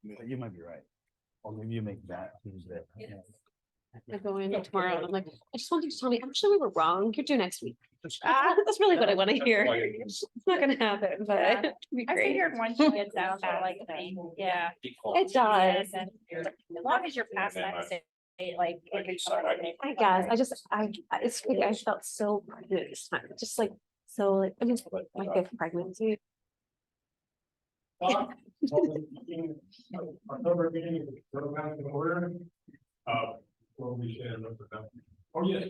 You might be right. Or maybe you make that Tuesday. I go in tomorrow and I'm like, I just want you to tell me, actually, we were wrong. You're due next week. That's really what I want to hear. It's not gonna happen, but Yeah. it'd be I great. figured once you get down that like thing, yeah. It does. And as long as you're past that state, like. I guess, it's, I felt so pregnant this time, just like, so like, I mean, my fifth pregnancy. October meeting, go back to order. Well, we should look at that. Oh, yes.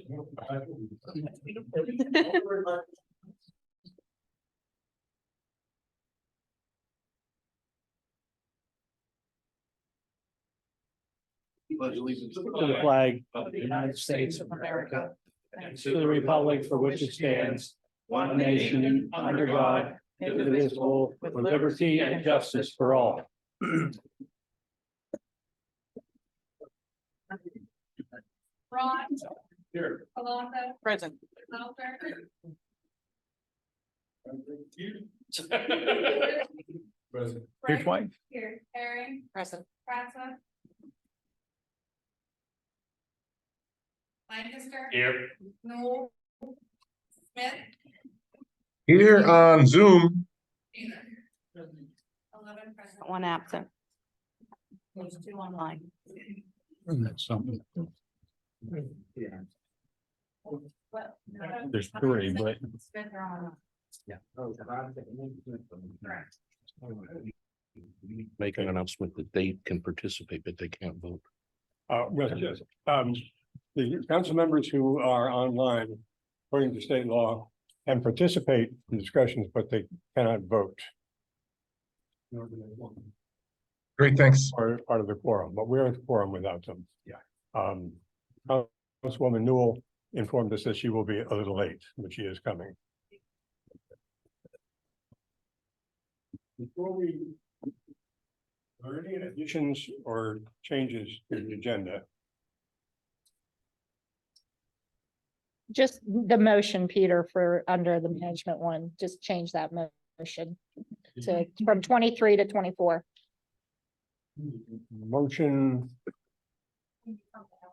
To the flag of the United States of America, and to the republic for which it stands, one nation, under God, indivisible, with liberty and justice for all. Ron, Here. Alonso, Present. Melter, Present. Here's White. here, Herring, Present. Pratt. Lancaster. Here. Noel. Smith. Here on Zoom. Either. 11 present. One absent. There's two online. That's something. There's three, but. Make an announcement that they can participate, but they can't vote. Yes, the council members who are online, according to state law, can participate in discussions, but they cannot vote. Great, thanks. Or part of the quorum, but we're at the quorum without them. Councilwoman Newell informed us that she will be a little late, but she is coming. Before we. Are there any additions or changes to the agenda? Just the motion, Peter, for under the management one, just change that motion to from 23 to 24. Motion,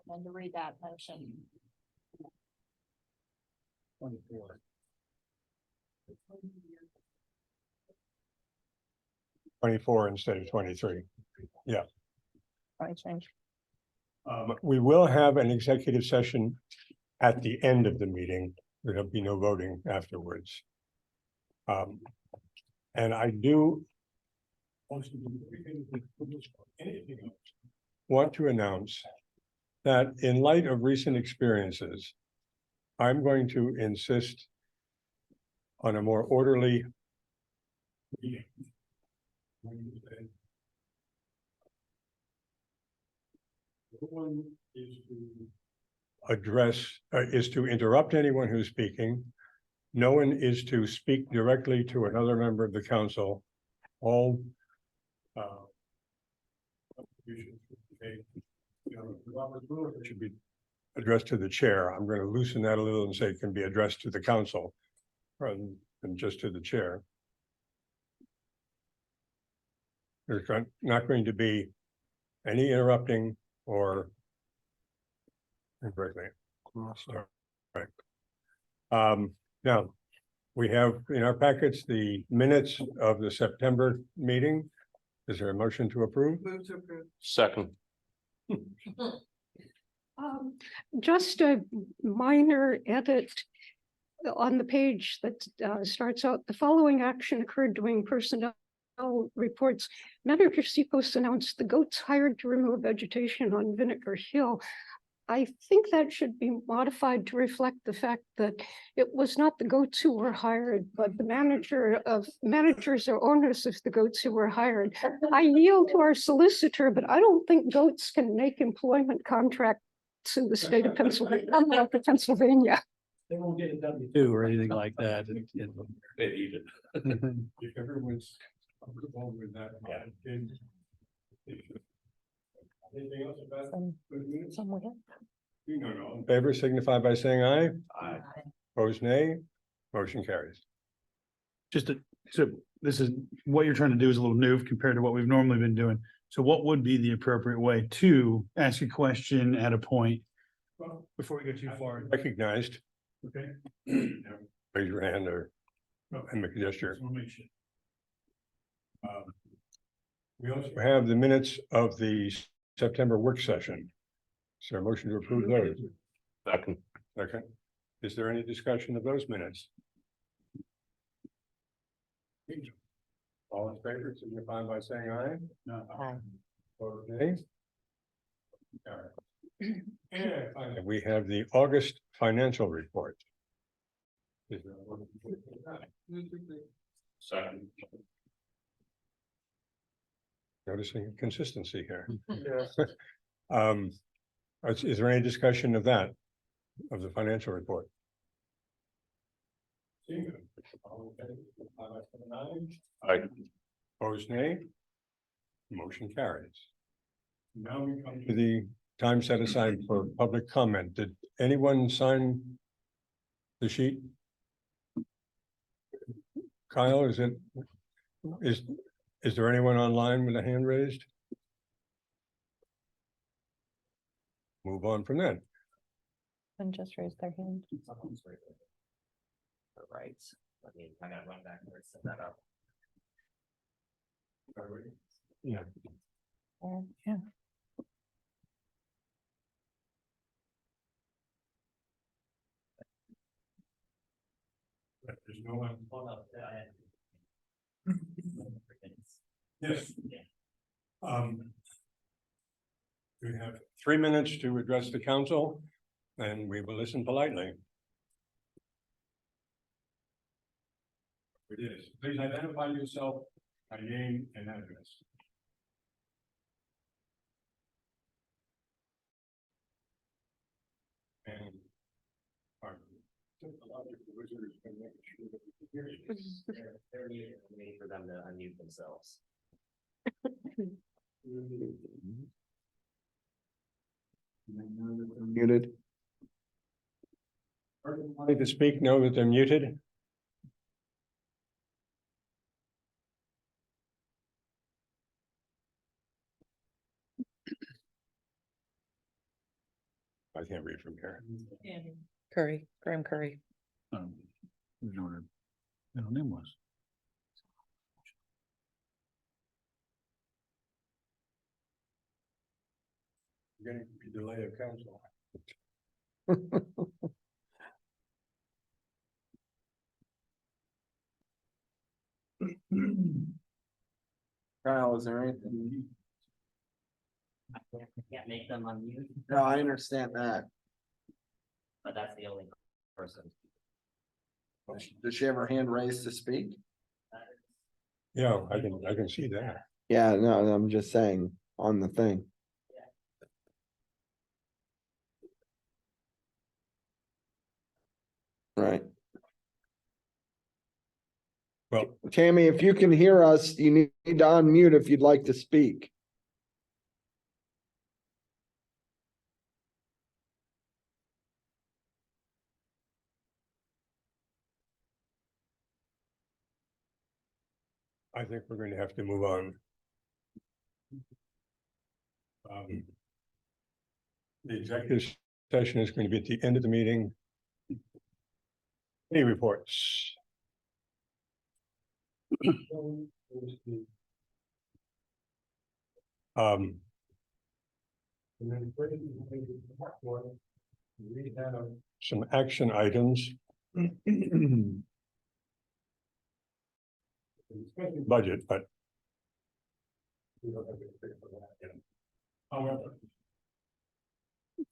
And to read that motion. 24. 24 instead of 23. I change. We will have an executive session at the end of the meeting. There'll be no voting afterwards. And I do want to announce that in light of recent experiences, I'm going to insist on a more orderly meeting. No one is to address, is to interrupt anyone who's speaking. No one is to speak directly to another member of the council. All should be addressed to the chair. I'm going to loosen that a little and say it can be addressed to the council rather than just to the chair. There's not going to be any interrupting or incorrectly. Right. Now, we have in our packets the minutes of the September meeting. Is there a motion to approve? Move to approve. Second. Just a minor edit on the page that starts out, the following action occurred during personnel reports. Manager Seapost announced the goats hired to remove vegetation on Vinegar Hill. I think that should be modified to reflect the fact that it was not the goats who were hired, but the managers or owners of the goats who were hired. I yield to our solicitor, but I don't think goats can make employment contracts in the state of Pennsylvania, unlike Pennsylvania. They won't get a W-2 or anything like that. If everyone's comfortable with that. Anything else about Somewhere. In favor signify by saying aye. Aye. Opposed, nay. Motion carries. So this is what you're trying to do is a little new compared to what we've normally been doing. So what would be the appropriate way to ask a question at a point before we go too far? Recognized, Okay. raise your hand or and make a gesture. Just wanna make sure. We also have the minutes of the September work session. Is there a motion to approve those? Second. Okay. Is there any discussion of those minutes? All in favor, signify by saying aye. No. Opposed, nay? Carried. And finally, we have the August financial report. Is there a motion to approve that? Second. Noticing consistency here. Um, is there any discussion of that, of the financial report? Aye. Opposed, nay? Motion carries. Now we come to the time set aside for public comment. Did anyone sign the sheet? Kyle, is there anyone online with a hand raised? Move on from that. And just raise their hand. Right, I gotta run backwards, set that up. Yeah. Yeah. There's no one. Hold up, Yes. We have 3 minutes to address the council, and we will listen politely. It is. Please identify yourself by name and address. And. They're muted, I'm waiting for them to unmute themselves. Muted. Wanting to speak, know that they're muted. I can't read from here. Curry, Graham Curry. We know what her middle name was. Getting a delay of council. Kyle, is there anything? I can't make them unmute, No, I understand that. but that's the only person. Does she have her hand raised to speak? Yeah, I can see that. Yeah, no, I'm just saying on the thing. Right. Well, Tammy, if you can hear us, you need to unmute if you'd like to speak. I think we're going to have to move on. The executive session is going to be at the end of the meeting. Any reports? We have some action items. Budget, but. However.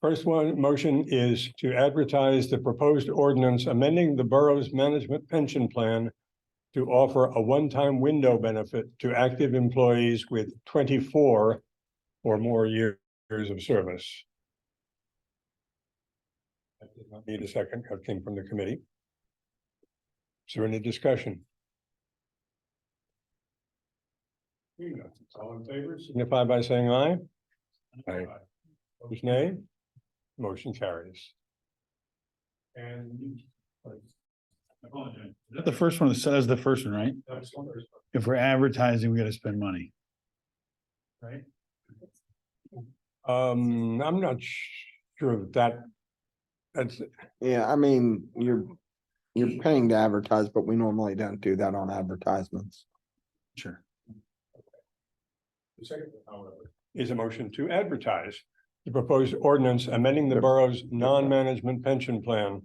First one motion is to advertise the proposed ordinance amending the borough's management pension plan to offer a one-time window benefit to active employees with 24 or more years of service. I did not need a second, that came from the committee. Is there any discussion? All in favor, signify by saying aye. Aye. Opposed, nay. Motion carries. And. The first one that says the first one, right? If we're advertising, we gotta spend money. right? I'm not sure that. That's, Yeah, I mean, you're paying to advertise, but we normally don't do that on advertisements. Sure. is a motion to advertise the proposed ordinance amending the borough's non-management pension plan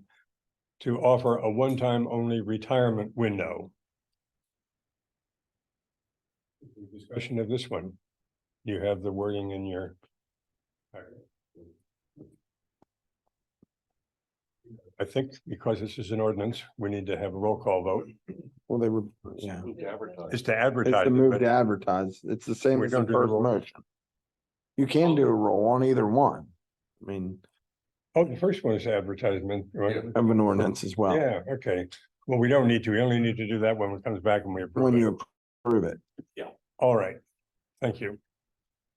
to offer a one-time only retirement window. Discussion of this one. You have the wording in your. I think because this is an ordinance, we need to have a roll call vote. Well, they were, yeah, Move to advertise. It's to it's advertise. the it, move but- to advertise. It's the same We as the don't do the first roll. motion. You can do a roll on either one. I mean, Oh, the first one is advertisement, right? of an ordinance as well, Yeah, okay. Well, we don't need to. We only need to do that when it comes back and we approve when it. you approve it. All right. Thank you.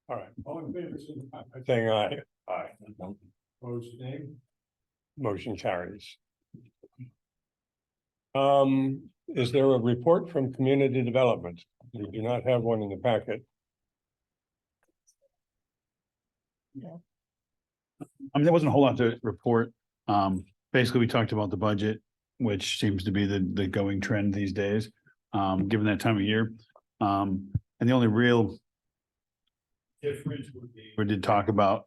All right. All in favor, signify by saying aye. Aye. Opposed, nay? Motion carries. Is there a report from community development? We do not have one in the packet. I mean, there wasn't a whole lot to report. Basically, we talked about the budget, which seems to be the going trend these days, given that time of year. And the only real difference would be, we did talk about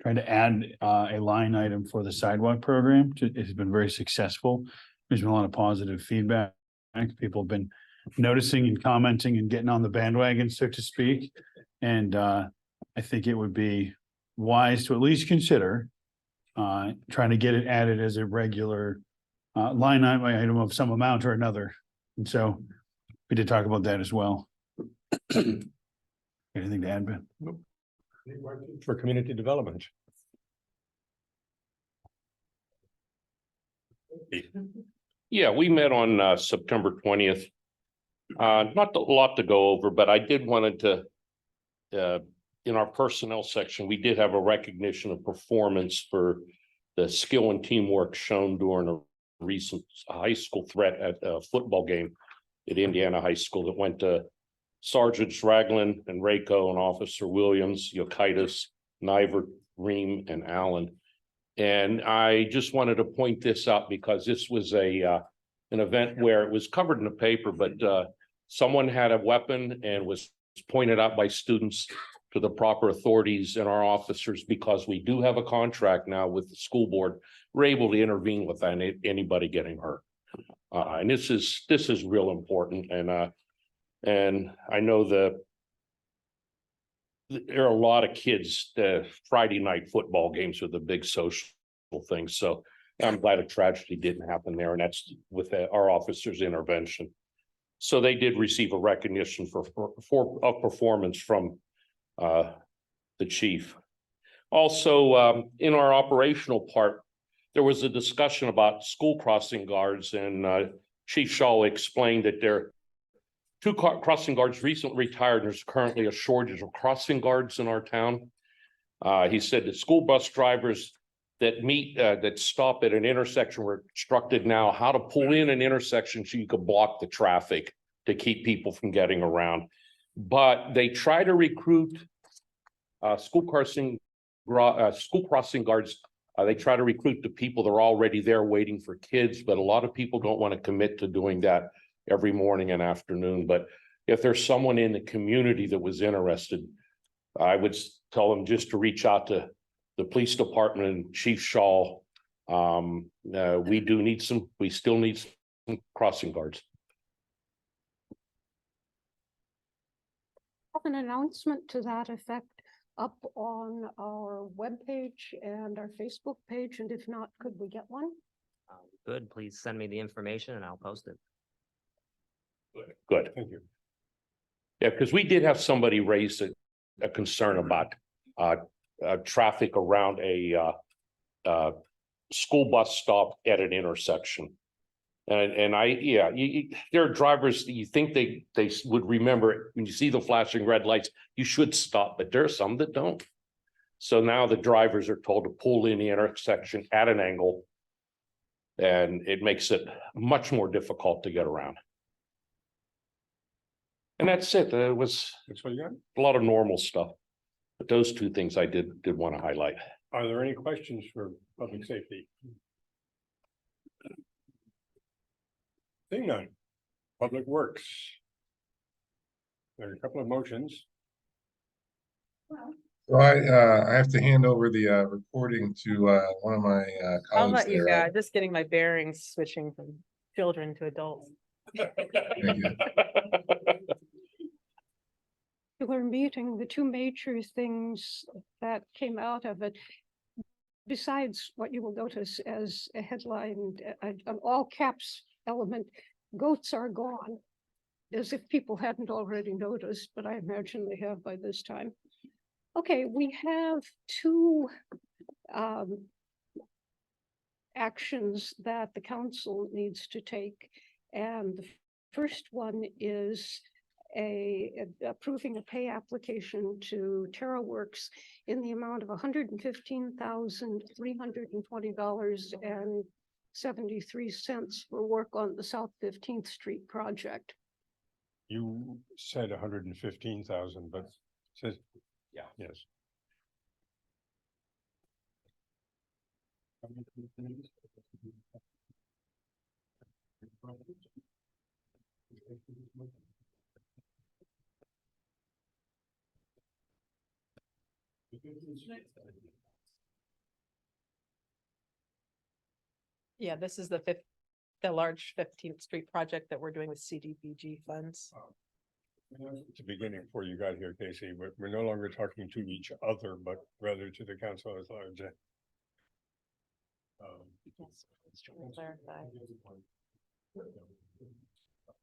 trying to add a line item for the sidewalk program. It's been very successful. There's been a lot of positive feedback. People have been noticing and commenting and getting on the bandwagon, so to speak. And I think it would be wise to at least consider trying to get it added as a regular line item of some amount or another. And so we did talk about that as well. Anything to add, Ben? For community development. Yeah, we met on September 20th. Not a lot to go over, but I did wanted to in our personnel section, we did have a recognition of performance for the skill and teamwork shown during a recent high school threat at a football game at Indiana High School that went to Sergeants Ragland and Rako and Officer Williams, Yokitis, Niver, Ream, and Allen. And I just wanted to point this out because this was an event where it was covered in the paper, but someone had a weapon and was pointed out by students to the proper authorities and our officers, because we do have a contract now with the school board. We're able to intervene with anybody getting hurt. And this is real important. And I know there are a lot of kids, Friday night football games are the big social thing. So I'm glad a tragedy didn't happen there, and that's with our officers' intervention. So they did receive a recognition for performance from the chief. Also, in our operational part, there was a discussion about school crossing guards, and Chief Shaw explained that there two crossing guards recently retired, and there's currently a shortage of crossing guards in our town. He said that school bus drivers that stop at an intersection were instructed now how to pull in an intersection so you could block the traffic to keep people from getting around. But they try to recruit school crossing guards. They try to recruit the people that are already there waiting for kids, but a lot of people don't want to commit to doing that every morning and afternoon. But if there's someone in the community that was interested, I would tell them just to reach out to the police department and Chief Shaw. We still need some crossing guards. Have an announcement to that effect up on our webpage and our Facebook page, and if not, could we get one? Good, please send me the information and I'll post it. Good. Thank you. Yeah, because we did have somebody raise a concern about traffic around a school bus stop at an intersection. And there are drivers that you think they would remember when you see the flashing red lights, you should stop, but there are some that don't. So now the drivers are told to pull in the intersection at an angle, and it makes it much more difficult to get around. And that's it. It was That's what you got? a lot of normal stuff. But those two things I did want to highlight. Are there any questions for public safety? Seeing none. Public Works. There are a couple of motions. So I have to hand over the recording to one of my I'll colleagues let you there. go. Just getting my bearings switching from children to adults. Thank you. We're meeting the two major things that came out of it. Besides what you will notice as a headline, an all caps element, goats are gone. As if people hadn't already noticed, but I imagine they have by this time. Okay, we have two actions that the council needs to take. And the first one is approving a pay application to TerraWorks in the amount of $115,320.73 for work on the South 15th Street project. You said 115,000, but says, Yeah. yes. Yeah, this is the large 15th Street project that we're doing with CDBG funds. At the beginning, before you got here, Casey, but we're no longer talking to each other, but rather to the council as large. Clarify.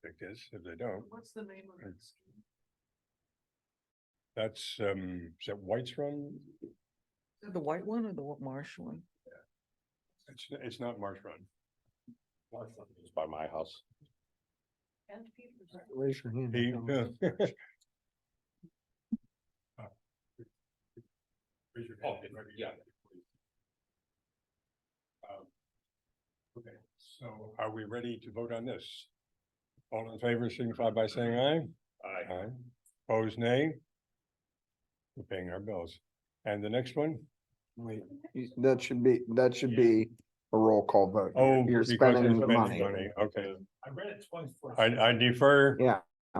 Like this, if they don't, What's the name of it? that's, is that White's Run? The white one or the marsh one? It's not Marsh Run. It's by my house. Raise your hand. He- Raise your hand. Yeah. Okay, so are we ready to vote on this? All in favor signify by saying aye. Aye. Opposed, nay. We're paying our bills. And the next one? Wait, that should be a roll call vote. Oh, You're because spending they're the money. Okay, I read it twice. I defer Yeah,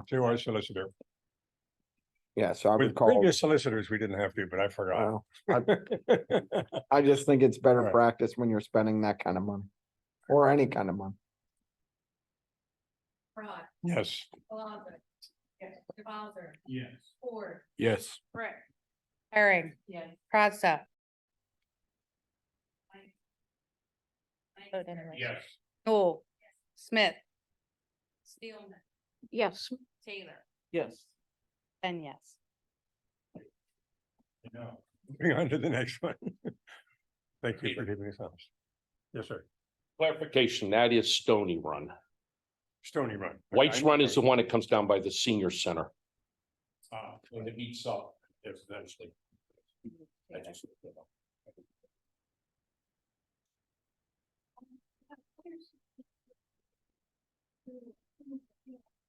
to our solicitor. yeah, so I would With call, previous solicitors, we didn't have to, but I forgot. well, I just think it's better Right. practice when you're spending that kind of money. Or any kind of money. Rod, Yes. Alonso. Yes. Bowser. Yes. Ford. Yes. Brick. Herring, Yes. Prada. Mike. Vote anyway. Yes. Noel, Smith, Steelman. Yes, Taylor. Yes. and yes. Moving on to the next one. Thank you for keeping us honest. Yes, sir. Clarification, that is Stony Run. Stony Run. White's Run is the one that comes down by the senior center. When it heats up, eventually.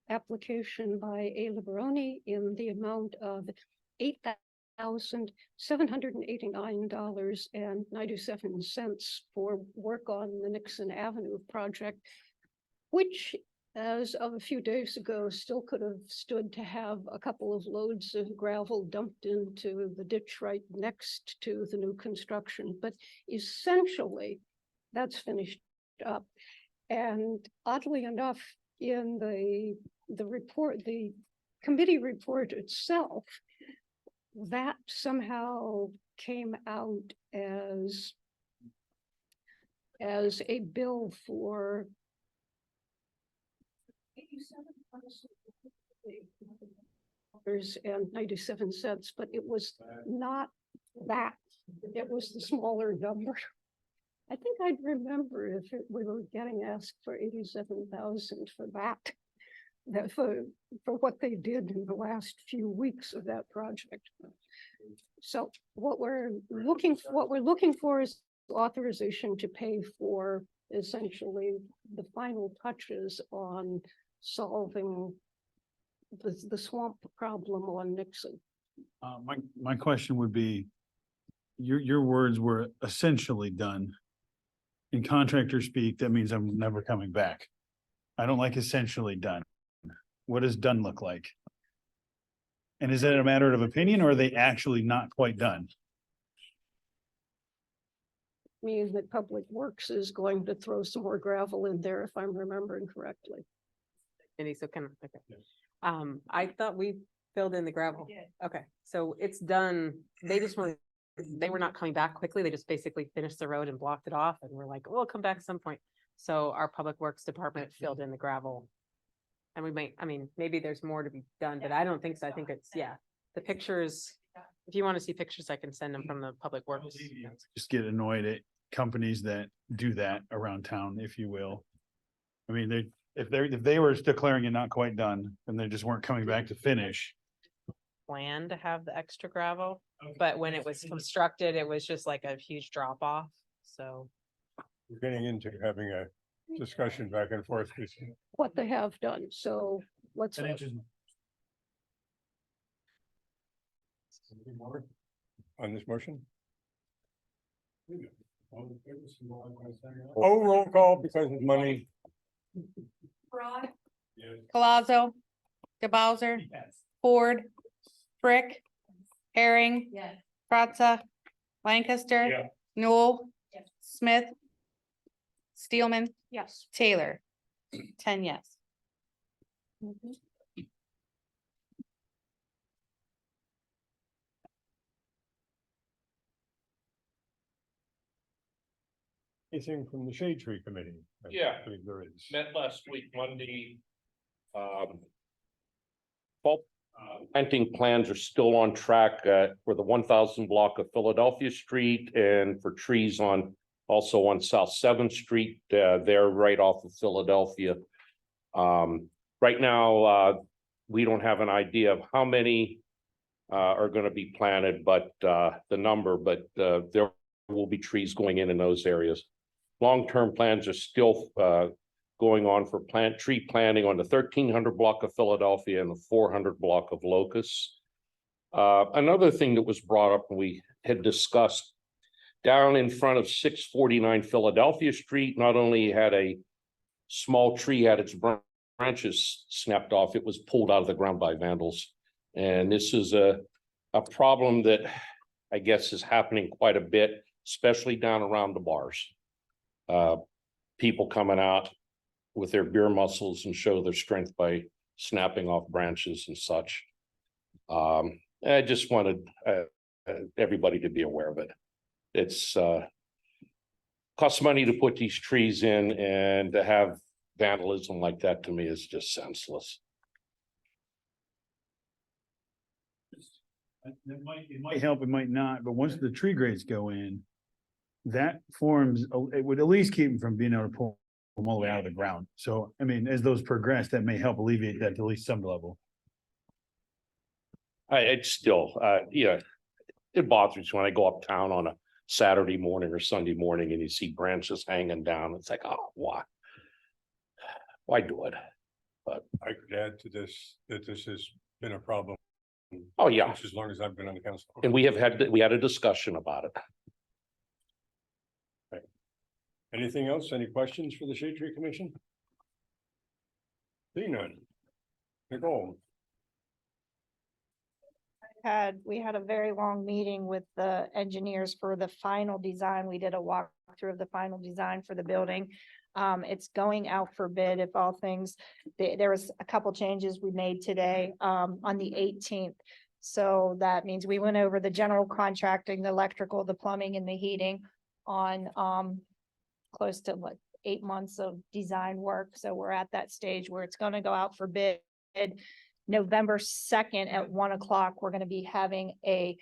application by A. Liberoni in the amount of $8,789.97 for work on the Nixon Avenue project, which, as of a few days ago, still could have stood to have a couple of loads of gravel dumped into the ditch right next to the new construction. But essentially, that's finished up. And oddly enough, in the report, the committee report itself, that somehow came out as a bill for $87.97, but it was not that. It was the smaller number. I think I'd remember if we were getting asked for 87,000 for that. That for what they did in the last few weeks of that project. So what we're looking for is authorization to pay for essentially the final touches on solving the swamp problem on Nixon. My question would be, your words were essentially done. In contractor speak, that means I'm never coming back. I don't like essentially done. What does done look like? And is it a matter of opinion or are they actually not quite done? Means that Public Works is going to throw some more gravel in there, if I'm remembering correctly. And so can, okay. I thought we filled in the gravel. Okay, so it's done. They were not coming back quickly. They just basically finished the road and blocked it off and we're like, we'll come back at some point. So our Public Works Department filled in the gravel. And we might, I mean, maybe there's more to be done, but I don't think so. I think it's, yeah, the pictures. If you want to see pictures, I can send them from the Public Works. Just get annoyed at companies that do that around town, if you will. I mean, if they were declaring it not quite done and they just weren't coming back to finish. Plan to have the extra gravel, but when it was constructed, it was just like a huge drop off. So We're getting into having a discussion back and forth. What they have done, so let's. On this motion? Oh, roll call because of money. Broad, Colazo, DeBowser, Ford, Frick, Herring, yes. Fratza, Lancaster, Yeah. Newell, Yes. Smith, Steelman, Yes. Taylor. 10 yes. Anything from the Shade Tree Committee? I Yeah. believe there is. Met last week, Monday. Bulk planting plans are still on track for the 1,000 block of Philadelphia Street and for trees also on South 7th Street. They're right off of Philadelphia. Right now, we don't have an idea of how many are going to be planted, but the number, but there will be trees going in those areas. Long-term plans are still going on for tree planting on the 1,300 block of Philadelphia and the 400 block of Locust. Another thing that was brought up and we had discussed down in front of 649 Philadelphia Street, not only had a small tree had its branches snapped off, it was pulled out of the ground by vandals. And this is a problem that I guess is happening quite a bit, especially down around the bars. People coming out with their beer muscles and show their strength by snapping off branches and such. I just wanted everybody to be aware of it. It's costs money to put these trees in, and to have vandalism like that to me is just senseless. It might help, it might not, but once the tree grades go in, that forms, it would at least keep them from being able to pull them all the way out of the ground. So, I mean, as those progress, that may help alleviate that to at least some level. It's still, yeah, it bothers me when I go uptown on a Saturday morning or Sunday morning and you see branches hanging down. It's like, oh, why do it? But I could add to this, that this has been a problem. oh, yeah, As long as I've been on the council. and we had a discussion about it. Anything else? Any questions for the Shade Tree Commission? See none. Nicole. We had a very long meeting with the engineers for the final design. We did a walkthrough of the final design for the building. It's going out for bid if all things, there was a couple changes we made today, on the 18th. So that means we went over the general contracting, the electrical, the plumbing and the heating on, close to 8 months of design work. So we're at that stage where it's going to go out for bid. November 2nd at 1 o'clock, we're going to be having a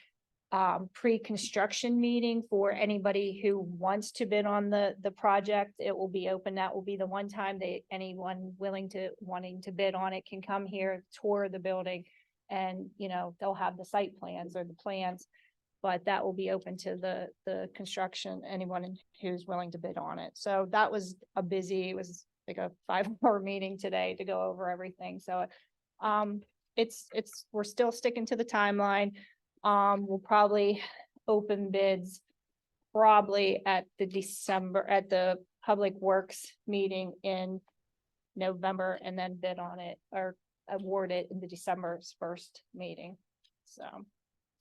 pre-construction meeting for anybody who wants to bid on the project. It will be open. That will be the one time anyone wanting to bid on it can come here, tour the building, and they'll have the site plans or the plans. But that will be open to the construction, anyone who's willing to bid on it. So that was it was like a 5-hour meeting today to go over everything. So we're still sticking to the timeline. We'll probably open bids probably at the Public Works meeting in November, and then bid on it or award it in the December's first meeting. So,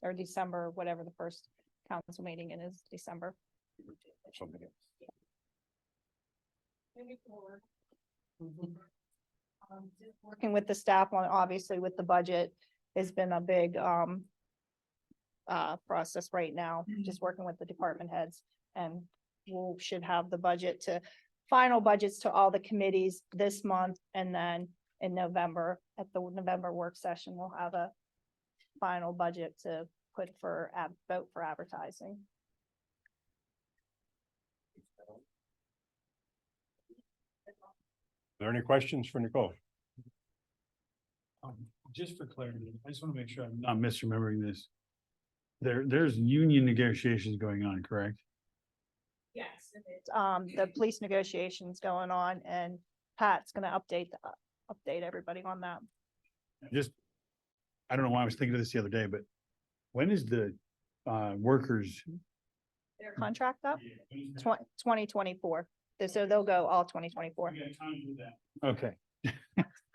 or December, whatever the first council meeting is, December. Working with the staff on, obviously with the budget has been a big process right now, just working with the department heads, and should have the budget to final budgets to all the committees this month, and then in November, at the November work session, we'll have a final budget to put for vote for advertising. Are there any questions for Nicole? Just for clarity, I just want to make sure I'm not misremembering this. There's union negotiations going on, correct? Yes. The police negotiations going on, and Pat's gonna update everybody on that. Just, I don't know why I was thinking of this the other day, but when is the workers? Their contract up, 2024. So they'll go all 2024. Okay.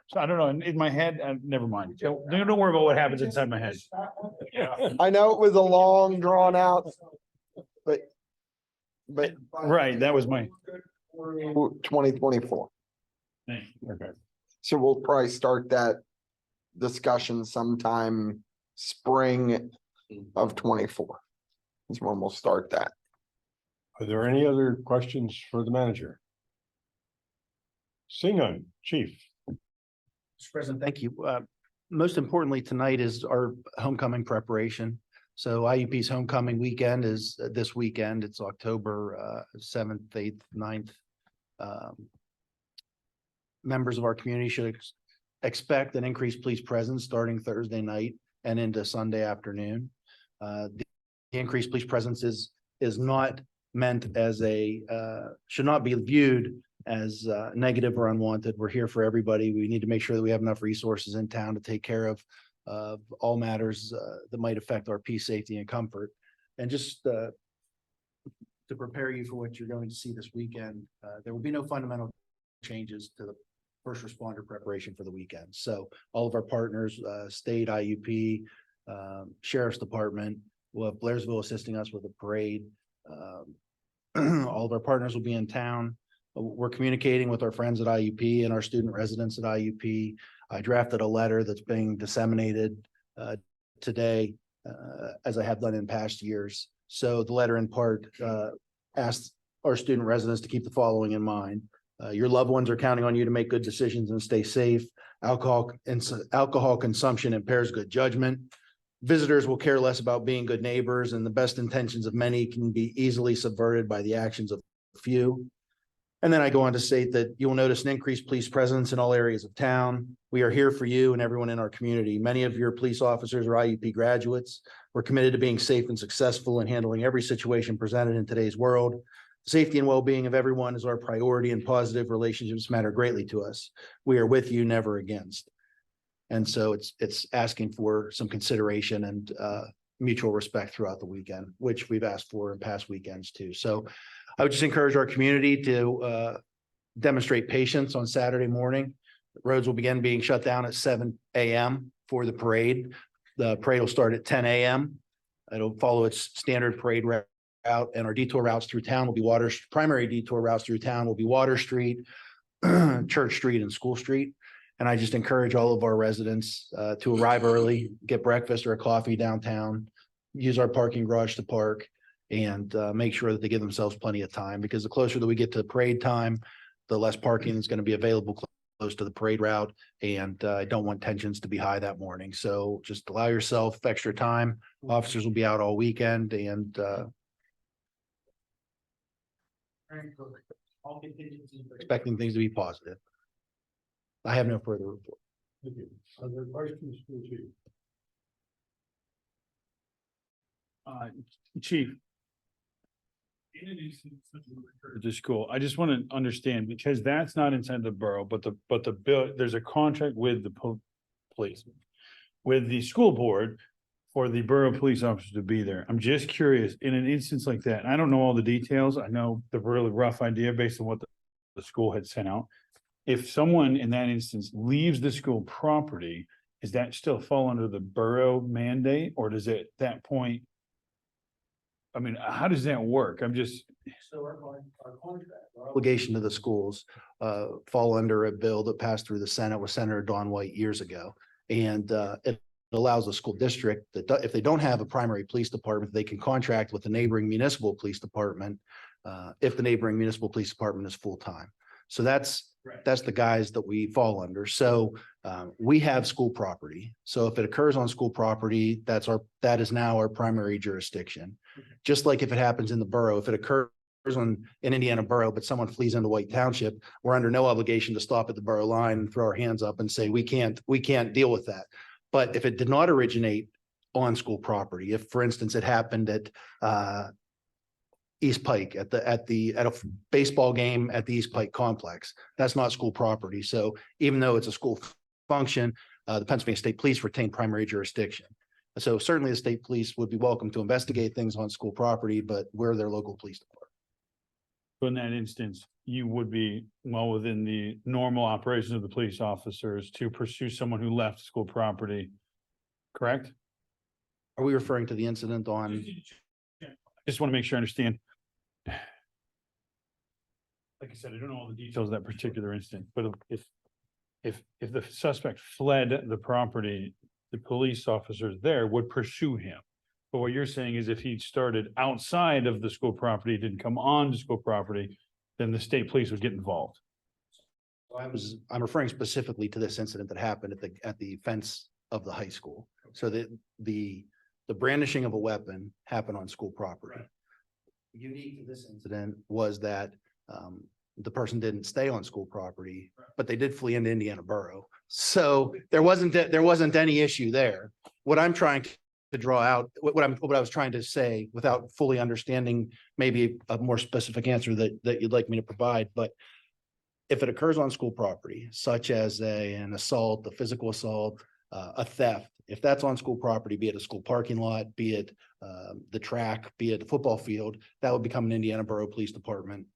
So I don't know, in my head, never mind. Don't worry about what happens inside my head. I know it was a long drawn out, but Right, that was my. 2024. Okay. So we'll probably start that discussion sometime spring of 24. Is when we'll start that. Are there any other questions for the manager? Seeing none, chief. Mr. President, thank you. Most importantly, tonight is our homecoming preparation. So IUP's homecoming weekend is this weekend. It's October 7th, 8th, 9th. Members of our community should expect an increased police presence starting Thursday night and into Sunday afternoon. The increased police presence is not meant as should not be viewed as negative or unwanted. We're here for everybody. We need to make sure that we have enough resources in town to take care of all matters that might affect our peace, safety, and comfort. And just to prepare you for what you're going to see this weekend, there will be no fundamental changes to the first responder preparation for the weekend. So all of our partners, state, IUP, Sheriff's Department, we'll have Blairsville assisting us with a parade. All of our partners will be in town. We're communicating with our friends at IUP and our student residents at IUP. I drafted a letter that's being disseminated today, as I have done in past years. So the letter in part asks our student residents to keep the following in mind. Your loved ones are counting on you to make good decisions and stay safe. Alcohol consumption impairs good judgment. Visitors will care less about being good neighbors, and the best intentions of many can be easily subverted by the actions of a few. And then I go on to state that you will notice an increased police presence in all areas of town. We are here for you and everyone in our community. Many of your police officers are IUP graduates. We're committed to being safe and successful in handling every situation presented in today's world. Safety and well-being of everyone is our priority, and positive relationships matter greatly to us. We are with you, never against. And so it's asking for some consideration and mutual respect throughout the weekend, which we've asked for in past weekends too. So I would just encourage our community to demonstrate patience on Saturday morning. Roads will begin being shut down at 7 a.m. for the parade. The parade will start at 10 a.m. It'll follow its standard parade route, and our detour routes through town will be primary detour routes through town will be Water Street, Church Street, and School Street. And I just encourage all of our residents to arrive early, get breakfast or a coffee downtown, use our parking garage to park, and make sure that they give themselves plenty of time, because the closer that we get to parade time, the less parking is going to be available close to the parade route. And I don't want tensions to be high that morning. So just allow yourself extra time. Officers will be out all weekend, and expecting things to be positive. I have no further report. Thank you. Are there questions for the chief? Chief. The school, I just want to understand, because that's not inside the borough, but the bill, there's a contract with the police. with the school board for the borough police officers to be there. I'm just curious, in an instance like that, and I don't know all the details. I know the really rough idea based on what the school had sent out. If someone in that instance leaves the school property, does that still fall under the borough mandate, or does it at that point? I mean, how does that work? I'm just, Obligation to the schools fall under a bill that passed through the Senate with Senator Dawn White years ago. And it allows the school district that if they don't have a primary police department, they can contract with the neighboring municipal police department if the neighboring municipal police department is full-time. So that's the guys that we fall under. So we have school property. So if it occurs on school property, that is now our primary jurisdiction. Just like if it happens in the borough, if it occurs in Indiana Borough, but someone flees into White Township, we're under no obligation to stop at the borough line and throw our hands up and say, we can't deal with that. But if it did not originate on school property, if, for instance, it happened at East Pike at a baseball game at the East Pike complex, that's not school property. So even though it's a school function, the Pennsylvania State Police retain primary jurisdiction. So certainly the state police would be welcome to investigate things on school property, but we're their local police department. so in that instance, you would be well within the normal operations of the police officers to pursue someone who left school property, correct? Are we referring to the incident on? Just want to make sure I understand. Like I said, I don't know all the details of that particular incident, but if the suspect fled the property, the police officers there would pursue him. But what you're saying is if he started outside of the school property, didn't come on to school property, then the state police would get involved. I'm referring specifically to this incident that happened at the fence of the high school. So that the brandishing of a weapon happened on school property. Unique to this incident was that the person didn't stay on school property, but they did flee into Indiana Borough. So there wasn't any issue there. What I'm trying to draw out, what I was trying to say without fully understanding maybe a more specific answer that you'd like me to provide, but if it occurs on school property, such as an assault, a physical assault, a theft, if that's on school property, be it a school parking lot, be it the track, be it the football field, that would become an Indiana Borough Police Department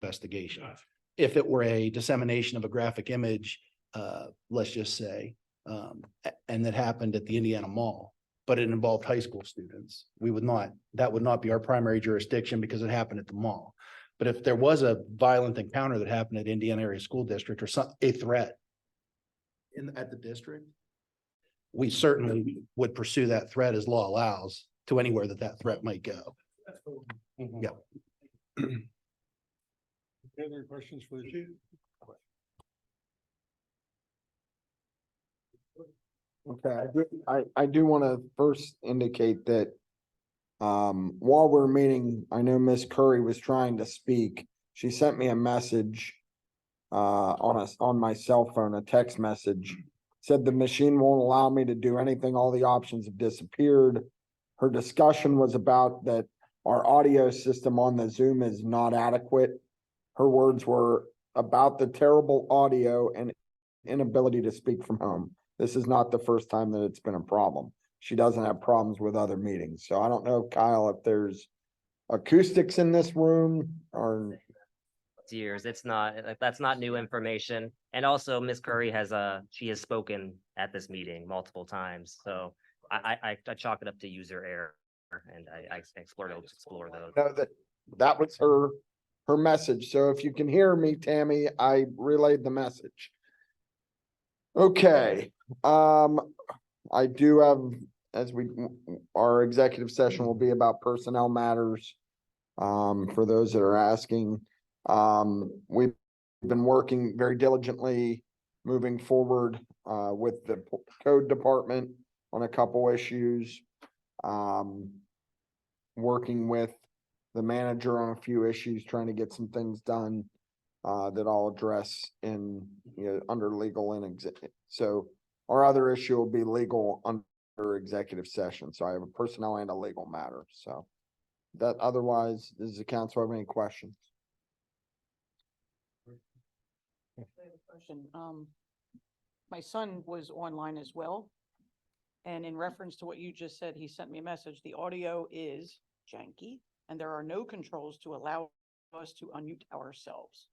investigation. If it were a dissemination of a graphic image, let's just say, and that happened at the Indiana Mall, but it involved high school students, that would not be our primary jurisdiction because it happened at the mall. But if there was a violent encounter that happened at Indiana Area School District or a threat at the district, we certainly would pursue that threat as law allows to anywhere that threat might go. Yeah. Any other questions for the chief? Okay, I do want to first indicate that while we're meeting, I know Miss Curry was trying to speak. She sent me a message on my cell phone, a text message. Said the machine won't allow me to do anything. All the options have disappeared. Her discussion was about that our audio system on the Zoom is not adequate. Her words were about the terrible audio and inability to speak from home. This is not the first time that it's been a problem. She doesn't have problems with other meetings. So I don't know, Kyle, if there's acoustics in this room or. Years, that's not new information. And also Ms. Curry she has spoken at this meeting multiple times. So I chalk it up to user error and I explore those. No, that was her message. So if you can hear me, Tammy, I relayed the message. Okay, I do have, our executive session will be about personnel matters. For those that are asking, we've been working very diligently moving forward, with the code department on a couple issues. Working with the manager on a few issues, trying to get some things done that I'll address under legal and executive. So our other issue will be legal under executive session. So I have a personnel and a legal matter. So that otherwise, does the council have any questions? Question. My son was online as well. And in reference to what you just said, he sent me a message. The audio is janky and there are no controls to allow us to unmute ourselves.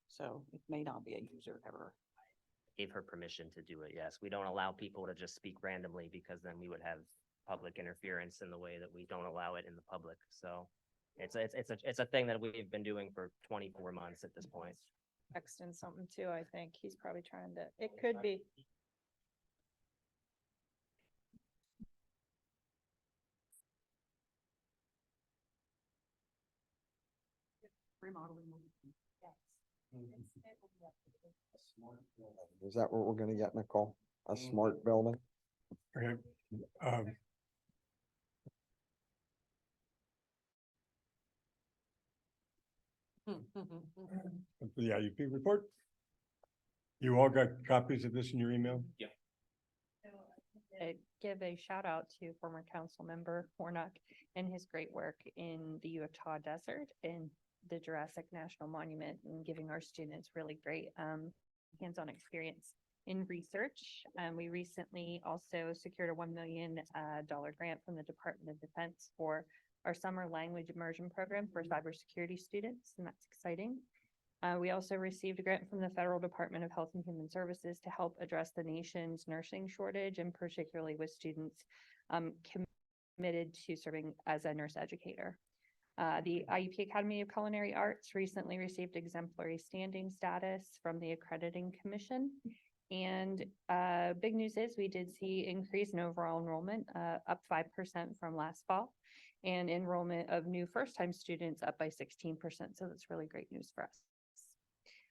So it may not be a user error. Gave her permission to do it, yes. We don't allow people to just speak randomly because then we would have public interference in the way that we don't allow it in the public. So it's a thing that we've been doing for 24 months at this point. Texting something too, I think. He's probably trying to, it could be. Remodeling. Is that what we're gonna get, Nicole? A smart building? Okay. Um, the IUP report. You all got copies of this in your email? Yeah. Give a shout out to former council member Warnock and his great work in the Utah desert and the Jurassic National Monument and giving our students really great hands-on experience in research. We recently also secured a $1 million grant from the Department of Defense for our summer language immersion program for cybersecurity students, and that's exciting. We also received a grant from the Federal Department of Health and Human Services to help address the nation's nursing shortage, and particularly with students committed to serving as a nurse educator. The IUP Academy of Culinary Arts recently received exemplary standing status from the Accrediting Commission. And big news is we did see increase in overall enrollment, up 5% from last fall, and enrollment of new first-time students up by 16%. So that's really great news for us.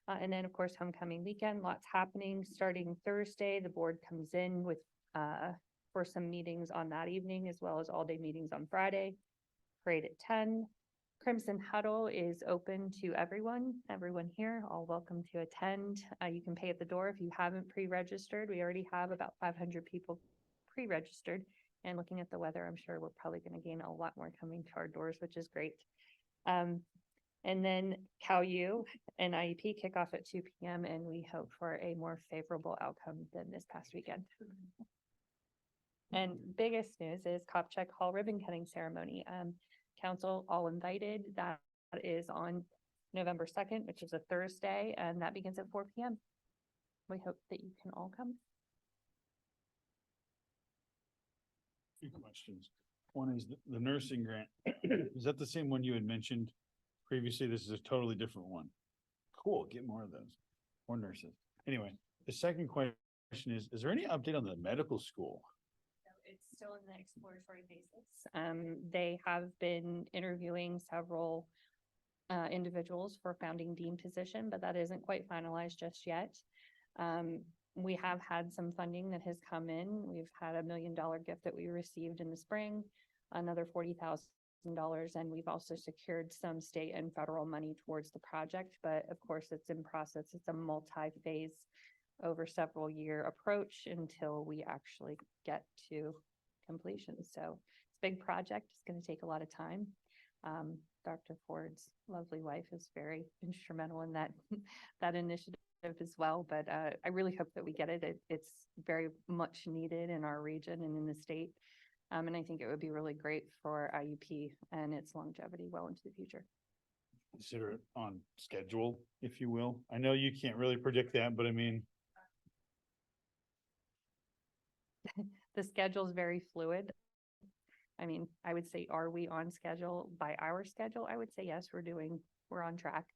And then, of course, homecoming weekend, lots happening. Starting Thursday, the board comes in with for some meetings on that evening, as well as all-day meetings on Friday. Parade at 10. Crimson Huddle is open to everyone here, all welcome to attend. You can pay at the door if you haven't pre-registered. We already have about 500 people pre-registered, and looking at the weather, I'm sure we're probably going to gain a lot more coming to our doors, which is great. And then CalU and IEP kick off at 2 p.m. and we hope for a more favorable outcome than this past weekend. And biggest news is Kopchak Hall ribbon cutting ceremony. Council all invited. That is on November 2nd, which is a Thursday, and that begins at 4 p.m. We hope that you can all come. Few questions. One is the nursing grant. Is that the same one you had mentioned previously? This is a totally different one. Cool, get more of those. More nurses. Anyway, the second question is there any update on the medical school? It's still in the exploratory basis. They have been interviewing several individuals for founding dean position, but that isn't quite finalized just yet. We have had some funding that has come in. We've had $1 million gift that we received in the spring, another $40,000, and we've also secured some state and federal money towards the project. But of course, it's in process. It's a multi-phase over several year approach until we actually get to completion. So it's a big project. It's going to take a lot of time. Dr. Ford's lovely wife is very instrumental in that initiative as well. But I really hope that we get it. It's very much needed in our region and in the state. And I think it would be really great for IUP and its longevity well into the future. Consider it on schedule, if you will. I know you can't really predict that, but I mean, the schedule is very fluid. I mean, I would say, are we on schedule by our schedule? I would say yes, we're on track.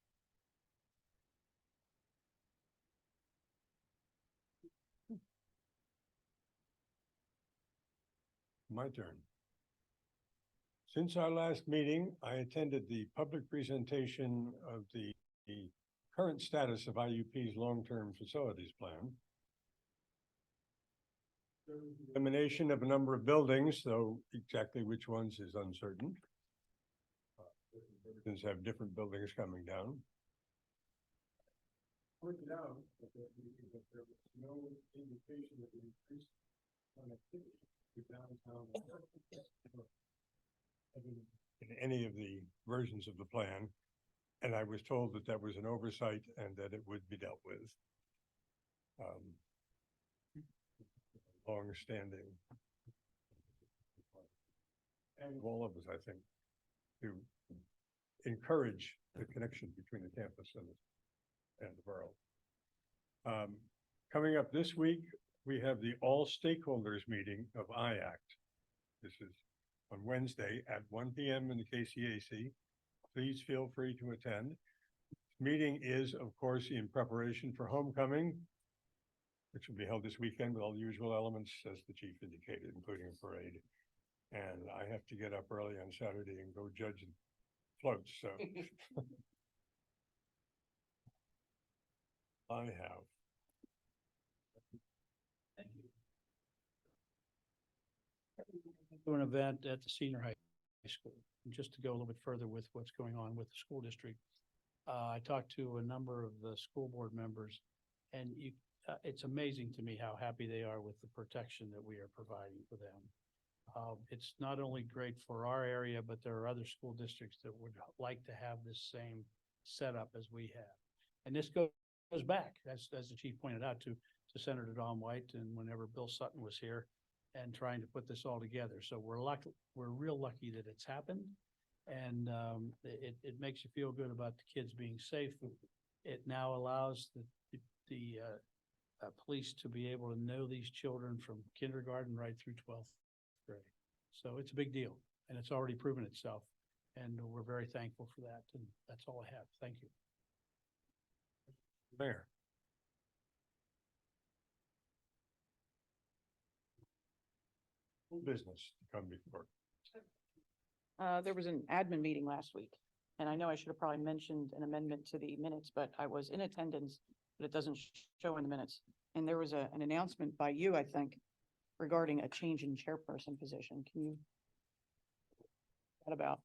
My turn. Since our last meeting, I attended the public presentation of the current status of IUP's long-term facilities plan. Elimination of a number of buildings, though exactly which ones is uncertain. Buildings have different buildings coming down. Pointed out that there was no indication of increased connectivity to downtown in any of the versions of the plan, and I was told that that was an oversight and that it would be dealt with. Long-standing and of all of us, I think, to encourage the connection between the campus and the borough. Coming up this week, we have the all stakeholders meeting of IACT. This is on Wednesday at 1 p.m. in the KCAC. Please feel free to attend. Meeting is, of course, in preparation for homecoming, which will be held this weekend with all the usual elements, as the chief indicated, including a parade. And I have to get up early on Saturday and go judge floats, so. I have. To an event at the senior high school, just to go a little bit further with what's going on with the school district. I talked to a number of the school board members, and it's amazing to me how happy they are with the protection that we are providing for them. It's not only great for our area, but there are other school districts that would like to have this same setup as we have. And this goes back, as the chief pointed out, to Senator Don White and whenever Bill Sutton was here and trying to put this all together. So we're real lucky that it's happened. And it makes you feel good about the kids being safe. It now allows the police to be able to know these children from kindergarten right through 12th grade. So it's a big deal, and it's already proven itself. And we're very thankful for that. And that's all I have. Thank you. Mayor. Business to come before. There was an admin meeting last week, and I know I should have probably mentioned an amendment to the minutes, but I was in attendance, but it doesn't show in the minutes. And there was an announcement by you, I think, regarding a change in chairperson position. Can you? What about?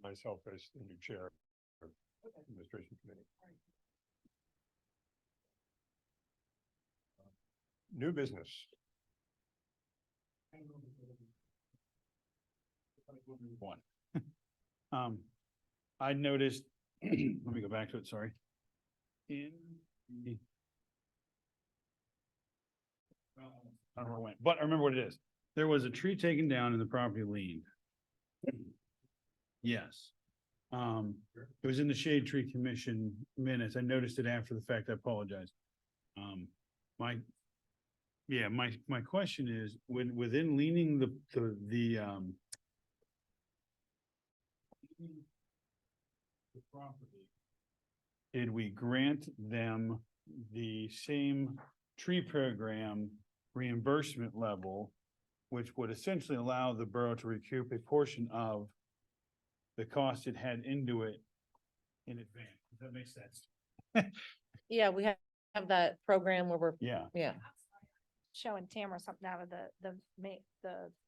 Myself as the new chair of administration committee. New business. One. I noticed, let me go back to it, sorry. I don't know where it went, but I remember what it is. There was a tree taken down in the property lien. Yes. It was in the Shade Tree Commission minutes. I noticed it after the fact. I apologize. My question is, within leaning the property, did we grant them the same tree program reimbursement level, which would essentially allow the borough to recoup a portion of the cost it had into it in advance? Does that make sense? Yeah, we have that program where we're, Yeah. yeah. Showing Tamara something out of the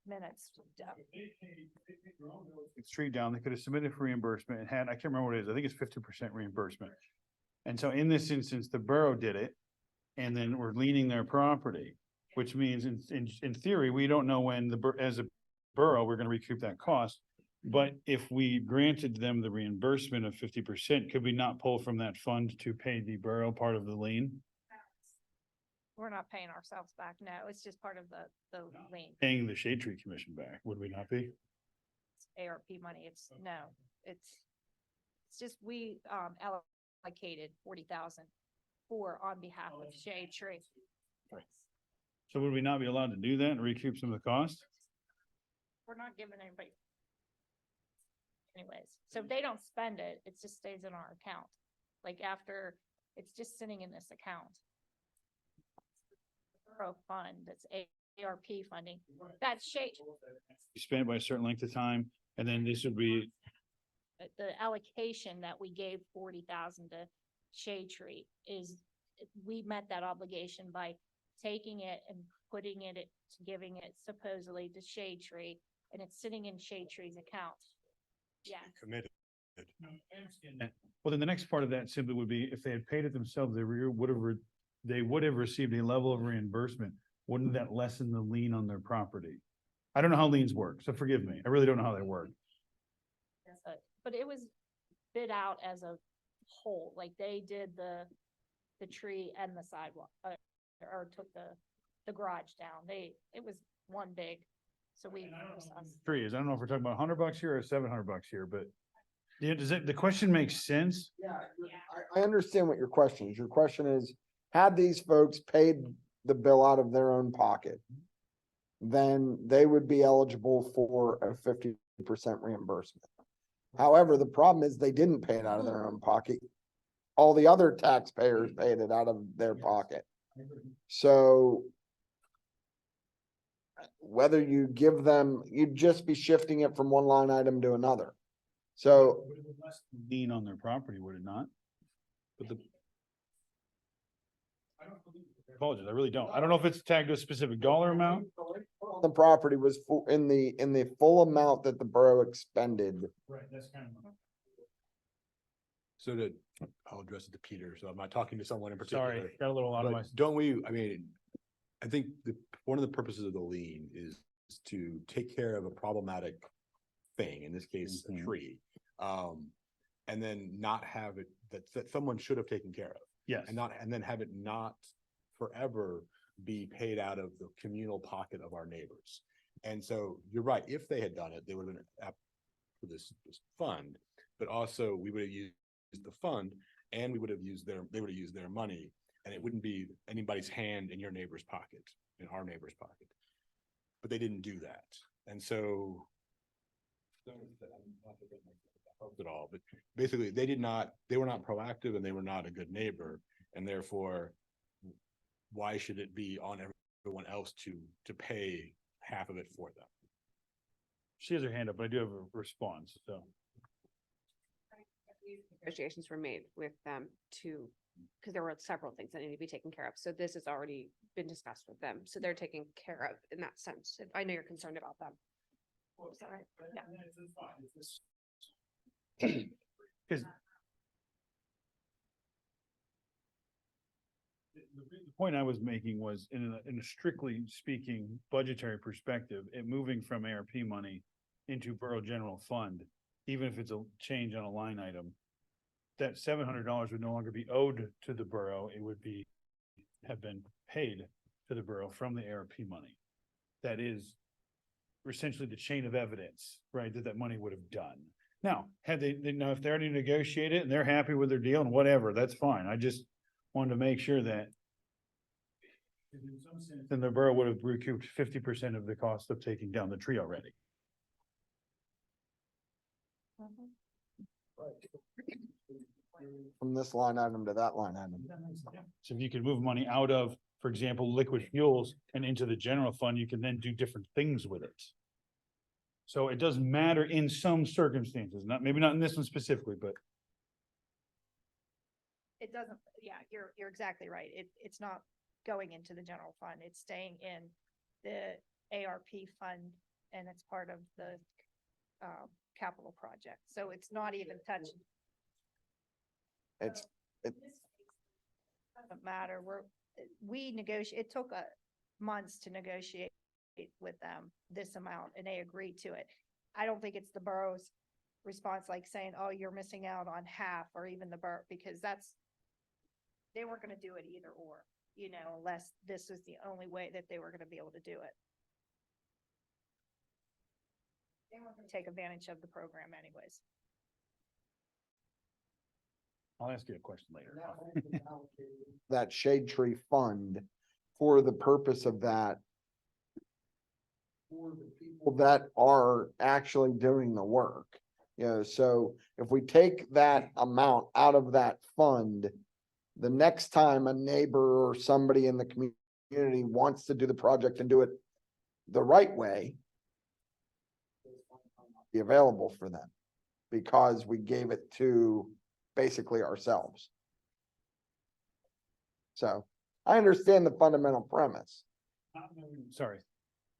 minutes. It's tree down. They could have submitted for reimbursement and had, I can't remember what it is. I think it's 50% reimbursement. And so in this instance, the borough did it, and then we're leaning their property, which means in theory, we don't know when as a borough, we're going to recoup that cost. But if we granted them the reimbursement of 50%, could we not pull from that fund to pay the borough part of the lien? We're not paying ourselves back. No, it's just part of the lien. Paying the Shade Tree Commission back, would we not be? It's ARP money. It's just we allocated 40,000 on behalf of Shade Tree. So would we not be allowed to do that and recoup some of the cost? We're not giving anybody. Anyways, so if they don't spend it, it just stays in our account. Like after, it's just sitting in this account. Borough fund, that's ARP funding. That's Shade. You spend by a certain length of time, and then this would be, The allocation that we gave 40,000 to Shade Tree is, we met that obligation by taking it and putting it, giving it supposedly to Shade Tree, and it's sitting in Shade Tree's account. Yeah. Committed. well, then the next part of that simply would be if they had paid it themselves, they would have received a level of reimbursement. Wouldn't that lessen the lien on their property? I don't know how liens work, so forgive me. I really don't know how they work. But it was bid out as a whole, like they did the tree and the sidewalk, or took the garage down. It was one big, so we. Trees. I don't know if we're talking about $100 here or $700 here, but yeah, the question makes sense? Yeah, I understand what your question is. Your question is, had these folks paid the bill out of their own pocket, then they would be eligible for a 50% reimbursement. However, the problem is they didn't pay it out of their own pocket. All the other taxpayers paid it out of their pocket. So whether you give them, you'd just be shifting it from one line item to another. So Lien on their property, would it not? But the. Apologies, I really don't. I don't know if it's tagged to a specific dollar amount. the property was full in the full amount that the borough expended. Right, that's kind of. So I'll address it to Peter, so I'm not talking to someone in particular. Sorry, got a little out of my. But don't we, I mean, I think one of the purposes of the lien is to take care of a problematic thing, in this case, a tree. And then not have it, that someone should have taken care of. Yes. And then have it not forever be paid out of the communal pocket of our neighbors. And so you're right, if they had done it, they would have been for this fund, but also we would have used the fund and they would have used their money, and it wouldn't be anybody's hand in your neighbor's pocket, in our neighbor's pocket. But they didn't do that. And so at all, but basically they were not proactive and they were not a good neighbor, and therefore why should it be on everyone else to pay half of it for them? She has her hand up, but I do have a response, so. Negotiations were made with them because there were several things that need to be taken care of. So this has already been discussed with them. So they're taken care of in that sense. I know you're concerned about them. Sorry. Yeah. Because the point I was making was in a strictly speaking budgetary perspective, it moving from ARP money into Borough General Fund, even if it's a change on a line item, that $700 would no longer be owed to the borough. It would have been paid to the borough from the ARP money. That is essentially the chain of evidence, right? That money would have done. Now, had they now, if they already negotiated and they're happy with their deal and whatever, that's fine. I just wanted to make sure that in some sense, then the borough would have recouped 50% of the cost of taking down the tree already. From this line item to that line item. So if you could move money out of, for example, liquid fuels and into the general fund, you can then do different things with it. So it does matter in some circumstances, maybe not in this one specifically, but. It doesn't, yeah, you're exactly right. It's not going into the general fund. It's staying in the ARP fund, and it's part of the capital project. So it's not even touching. It doesn't matter. We negotiate, it took months to negotiate with them this amount, and they agreed to it. I don't think it's the borough's response, like saying, oh, you're missing out on half, or even the borough, because they weren't gonna do it either or, unless this was the only way that they were gonna be able to do it. They weren't gonna take advantage of the program anyways. I'll ask you a question later. That shade tree fund for the purpose of that. For the people that are actually doing the work, so if we take that amount out of that fund, the next time a neighbor or somebody in the community wants to do the project and do it the right way, be available for them because we gave it to basically ourselves. So I understand the fundamental premise. Sorry,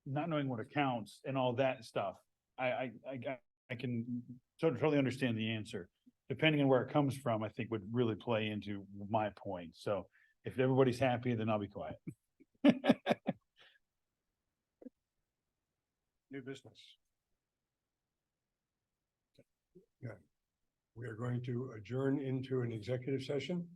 not knowing what accounts and all that stuff. I can totally understand the answer. Depending on where it comes from, I think would really play into my point. So if everybody's happy, then I'll be quiet. New business. Yeah. We are going to adjourn into an executive session.